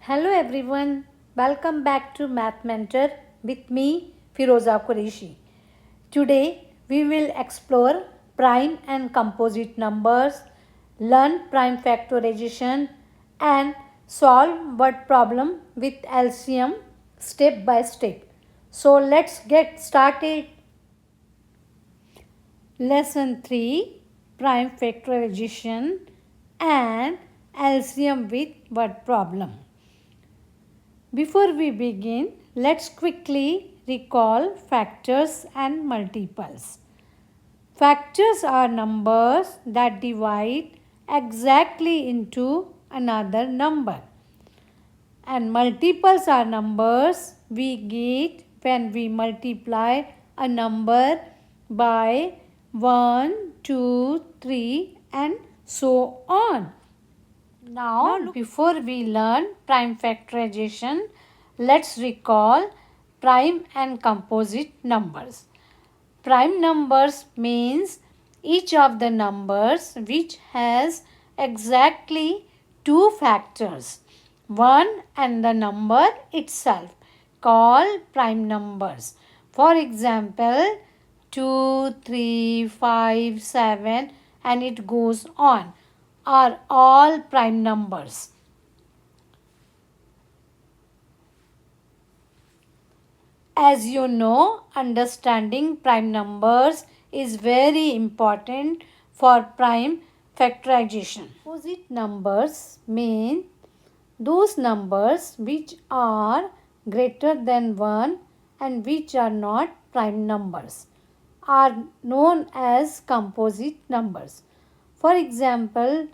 Hello everyone, welcome back to Math Mentor with me Firoza Qureshi. Today we will explore prime and composite numbers, learn prime factorization and solve word problem with LCM step by step. So let's get started. Lesson 3 Prime Factorization and LCM with word problem. Before we begin, let's quickly recall factors and multiples. Factors are numbers that divide exactly into another number. And multiples are numbers we get when we multiply a number by 1, 2, 3 and so on. Now, before we learn prime factorization, let's recall prime and composite numbers. Prime numbers means each of the numbers which has exactly two factors, one and the number itself, called prime numbers. For example, 2, 3, 5, 7 and it goes on are all prime numbers. As you know, understanding prime numbers is very important for prime factorization. Composite numbers mean those numbers which are greater than 1 and which are not prime numbers are known as composite numbers. For example,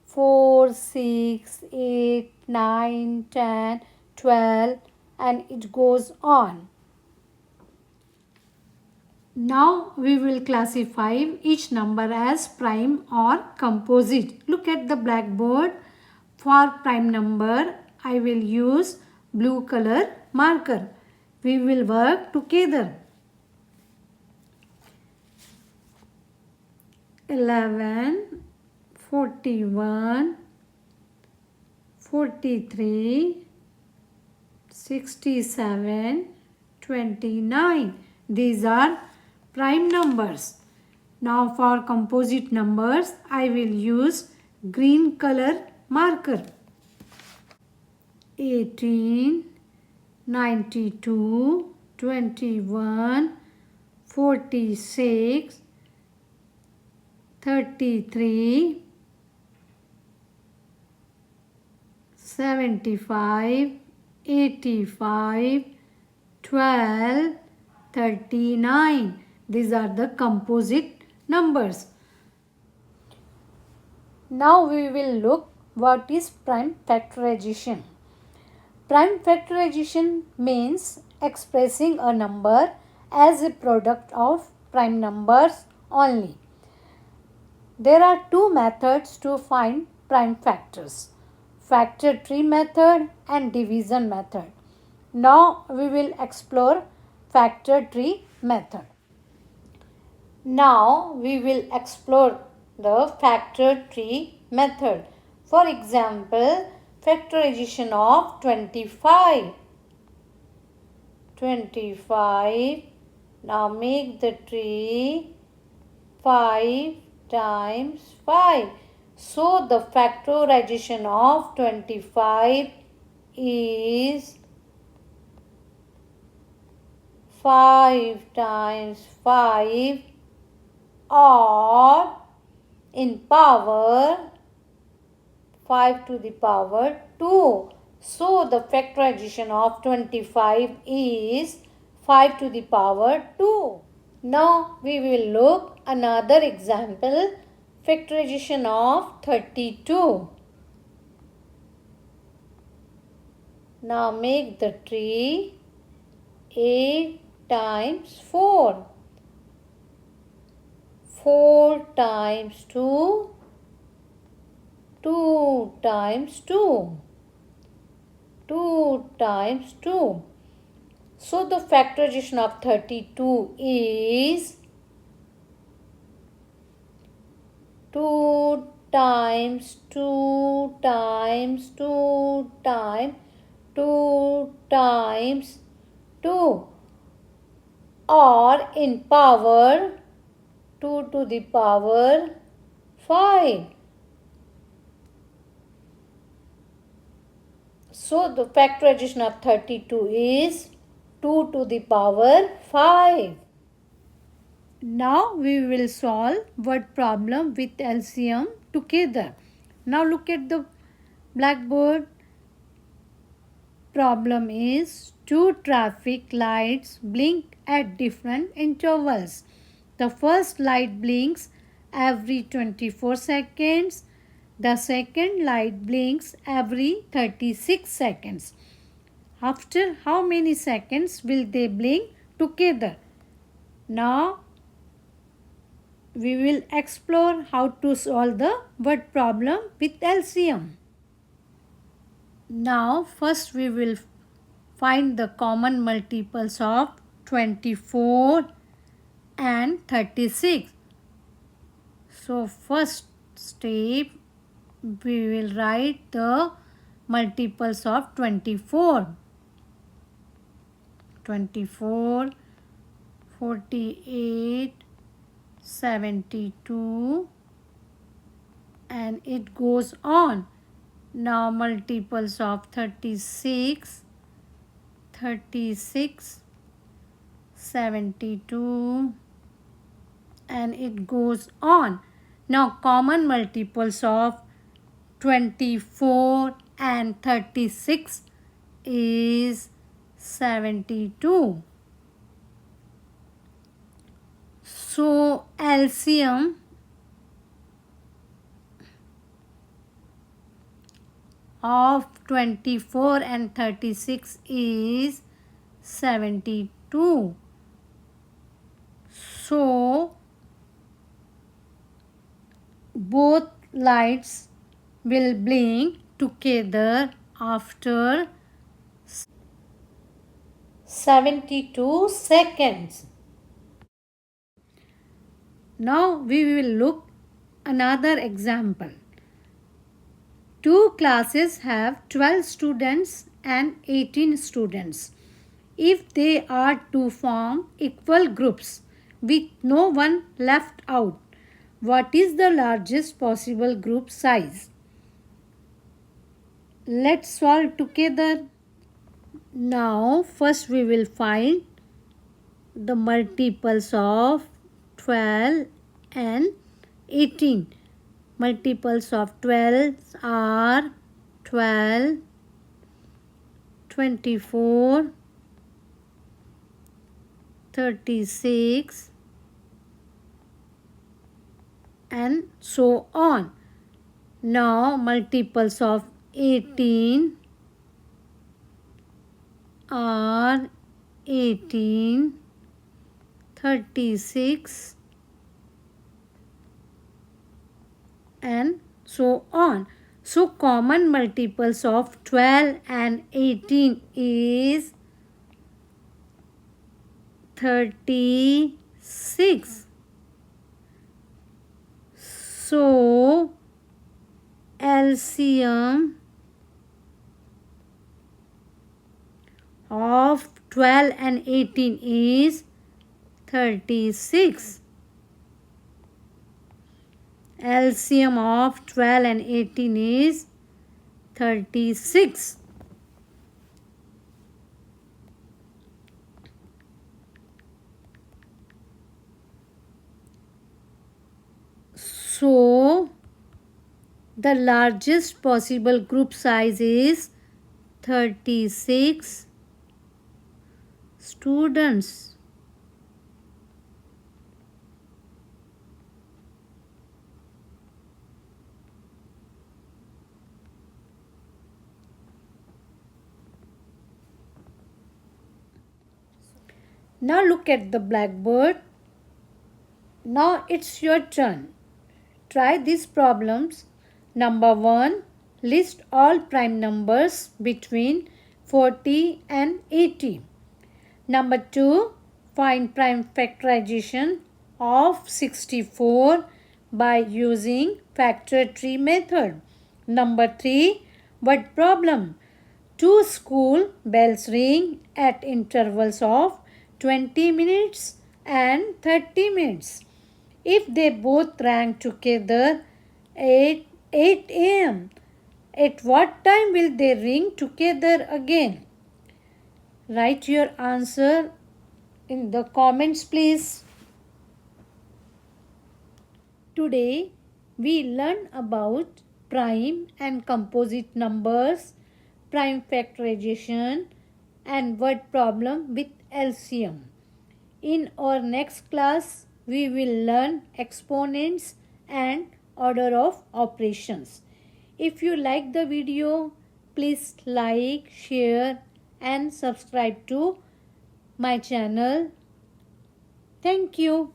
4, 6, 8, 9, 10, 12 and it goes on. Now we will classify each number as prime or composite. Look at the blackboard. For prime number, I will use blue color marker. We will work together. 11, 41, 43, 67, 29. These are prime numbers. Now for composite numbers, I will use green color marker. 18, 92, 21, 46, 33, 75, 85, 12, 39. These are the composite numbers. Now we will look what is prime factorization. Prime factorization means expressing a number as a product of prime numbers only. There are two methods to find prime factors: factor tree method and division method. Now we will explore factor tree method. Now we will explore the factor tree method. For example, factorization of 25. 25. Now make the tree 5 times 5. So the factorization of 25 is 5 times 5 or in power 5 to the power 2. So the factorization of 25 is 5 to the power 2. Now we will look another example, factorization of 32. Now make the tree 8 times 4. 4 times 2, 2 times 2, 2 times 2. So the factorization of 32 is 2 times 2 times 2 times 2 times 2, or in power 2 to the power 5. So the factorization of 32 is 2 to the power 5. Now we will solve word problem with LCM together. Now look at the blackboard. Problem is two traffic lights blink at different intervals. The first light blinks every 24 seconds. The second light blinks every 36 seconds. After how many seconds will they blink together? Now we will explore how to solve the word problem with LCM. Now first we will find the common multiples of 24 and 36. So first step we will write the multiples of 24. 24, 48, 72, and it goes on. Now multiples of 36, 36, 72, and it goes on. Now common multiples of 24 and 36 is 72. So LCM of 24 and 36 is 72. So both lights will blink together after 72 seconds. Now we will look another example. Two classes have 12 students and 18 students. If they are to form equal groups with no one left out, what is the largest possible group size? Let's solve together. Now first we will find the multiples of 12 and 18. Multiples of 12 are 12, 24, 36, and so on. Now multiples of 18 are 18, 36, and so on. So common multiples of 12 and 18 is 36. So LCM of 12 and 18 is 36. LCM of 12 and 18 is 36. So the largest possible group size is 36 students. Now look at the blackboard. Now it's your turn. Try these problems. Number 1. List all prime numbers between 40 and 80. Number 2. Find prime factorization of 64 by using factor tree method. Number 3. Word problem. Two school bells ring at intervals of 20 minutes and 30 minutes. If they both rang together at 8 a.m., at what time will they ring together again? Write your answer in the comments, please. Today we learn about prime and composite numbers, prime factorization, and word problem with LCM. In our next class, we will learn exponents and order of operations. If you like the video, please like, share, and subscribe to my channel. Thank you.